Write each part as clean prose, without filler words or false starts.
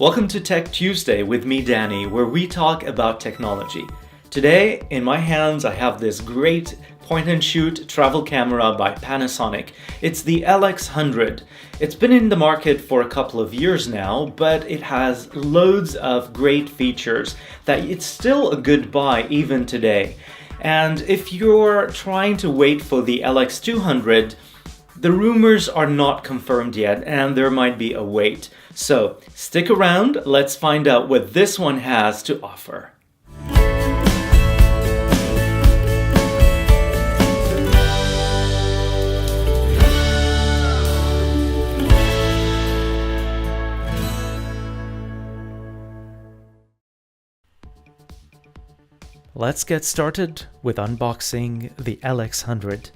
Welcome to Tech Tuesday with me, Danny, where we talk about technology. Today, in my hands, I have this great point-and-shoot travel camera by Panasonic. It's the LX100. It's been in the market for a couple of years now, but it has loads of great features that it's still a good buy even today. And if you're trying to wait for the LX200, the rumors are not confirmed yet, and there might be a wait. So stick around, let's find out what this one has to offer. Let's get started with unboxing the LX100.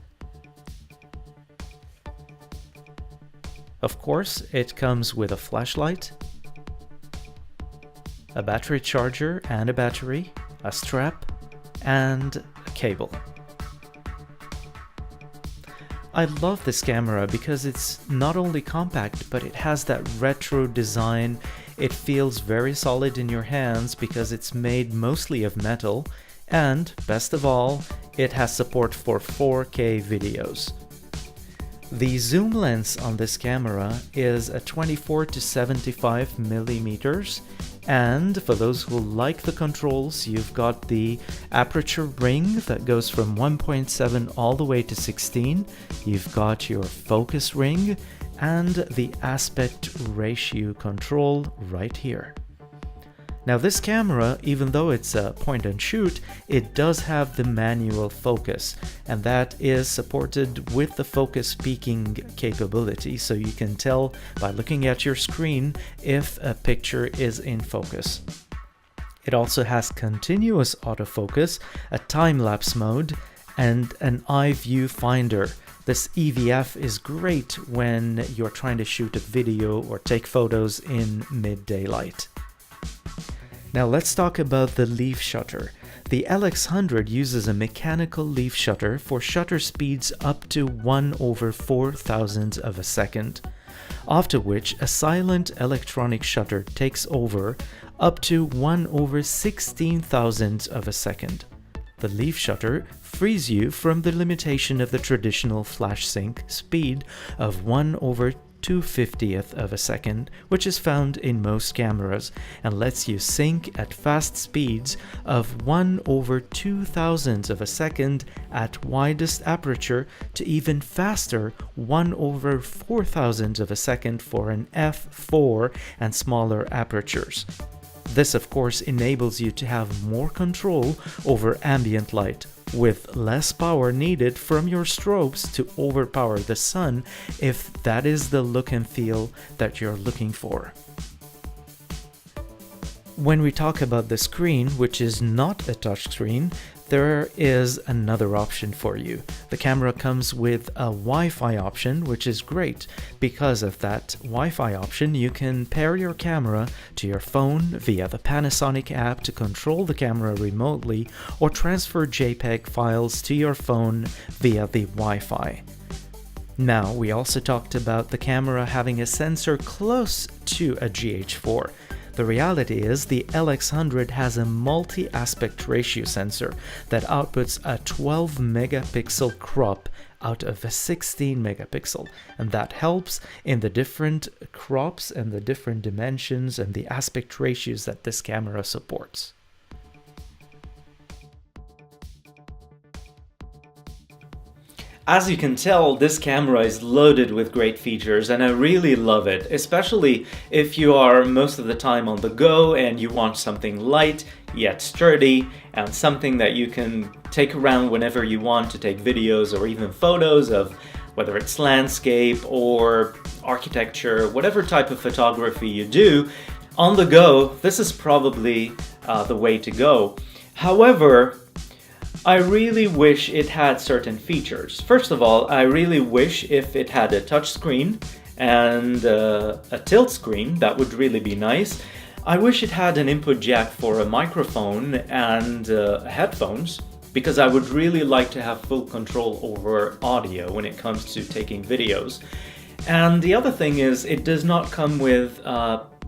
Of course, it comes with a flashlight, a battery charger and a battery, a strap, and a cable. I love this camera because it's not only compact, but it has that retro design. It feels very solid in your hands because it's made mostly of metal, and best of all, it has support for 4K videos. The zoom lens on this camera is a 24 to 75 millimeters, and for those who like the controls, you've got the aperture ring that goes from 1.7 all the way to 16. You've got your focus ring and the aspect ratio control right here. Now this camera, even though it's a point and shoot, it does have the manual focus, and that is supported with the focus peaking capability, so you can tell by looking at your screen if a picture is in focus. It also has continuous autofocus, a time-lapse mode, and an eye view finder. This EVF is great when you're trying to shoot a video or take photos in mid-daylight. Now let's talk about the leaf shutter. The LX100 uses a mechanical leaf shutter for shutter speeds up to 1/4000th of a second, after which a silent electronic shutter takes over up to 1/16,000th of a second. The leaf shutter frees you from the limitation of the traditional flash sync speed of 1/250th of a second, which is found in most cameras, and lets you sync at fast speeds of 1/2000th of a second at widest aperture to even faster 1/4000th of a second for an f4 and smaller apertures. This of course enables you to have more control over ambient light, with less power needed from your strobes to overpower the sun if that is the look and feel that you're looking for. When we talk about the screen, which is not a touchscreen, there is another option for you. The camera comes with a Wi-Fi option, which is great. Because of that Wi-Fi option, you can pair your camera to your phone via the Panasonic app to control the camera remotely, or transfer JPEG files to your phone via the Wi-Fi. Now, we also talked about the camera having a sensor close to a GH4. The reality is the LX100 has a multi-aspect ratio sensor that outputs a 12 megapixel crop out of a 16 megapixel, and that helps in the different crops and the different dimensions and the aspect ratios that this camera supports. As you can tell, this camera is loaded with great features, and I really love it, especially if you are most of the time on the go and you want something light yet sturdy, and something that you can take around whenever you want to take videos or even photos of, whether it's landscape or architecture, whatever type of photography you do. On the go, this is probably the way to go. However, I really wish it had certain features. First of all, I really wish if it had a touch screen and a tilt screen. That would really be nice. I wish it had an input jack for a microphone and headphones, because I would really like to have full control over audio when it comes to taking videos. And the other thing is, it does not come with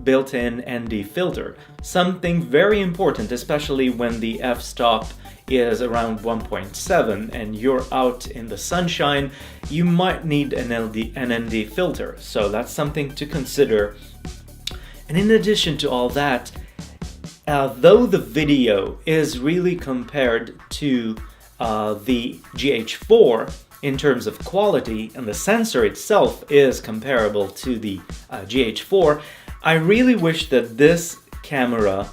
built-in ND filter. Something very important, especially when the f-stop is around 1.7 and you're out in the sunshine, you might need an ND filter. So that's something to consider. And in addition to all that, though the video is really compared to the GH4 in terms of quality, and the sensor itself is comparable to the GH4, I really wish that this camera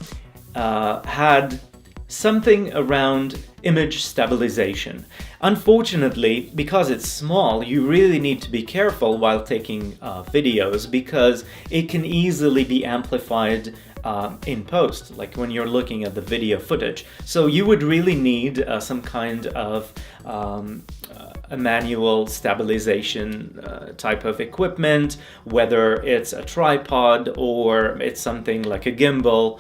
had something around image stabilization. Unfortunately, because it's small, you really need to be careful while taking videos, because it can easily be amplified in post, like when you're looking at the video footage. So you would really need some kind of a manual stabilization type of equipment, whether it's a tripod or it's something like a gimbal.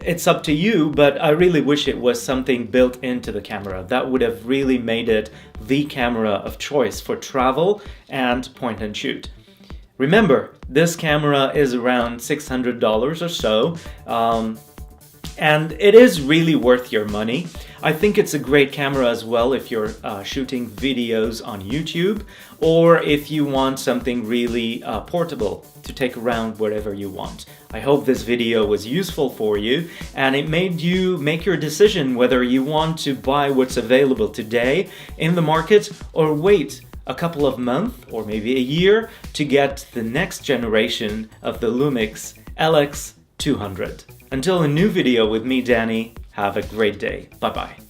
It's up to you, but I really wish it was something built into the camera. That would have really made it the camera of choice for travel and point and shoot. Remember, this camera is around $600 or so, and it is really worth your money. I think it's a great camera as well if you're shooting videos on YouTube, or if you want something really portable to take around wherever you want. I hope this video was useful for you, and it made you make your decision whether you want to buy what's available today in the market or wait a couple of months or maybe a year to get the next generation of the Lumix LX200. Until a new video with me, Danny, have a great day. Bye-bye.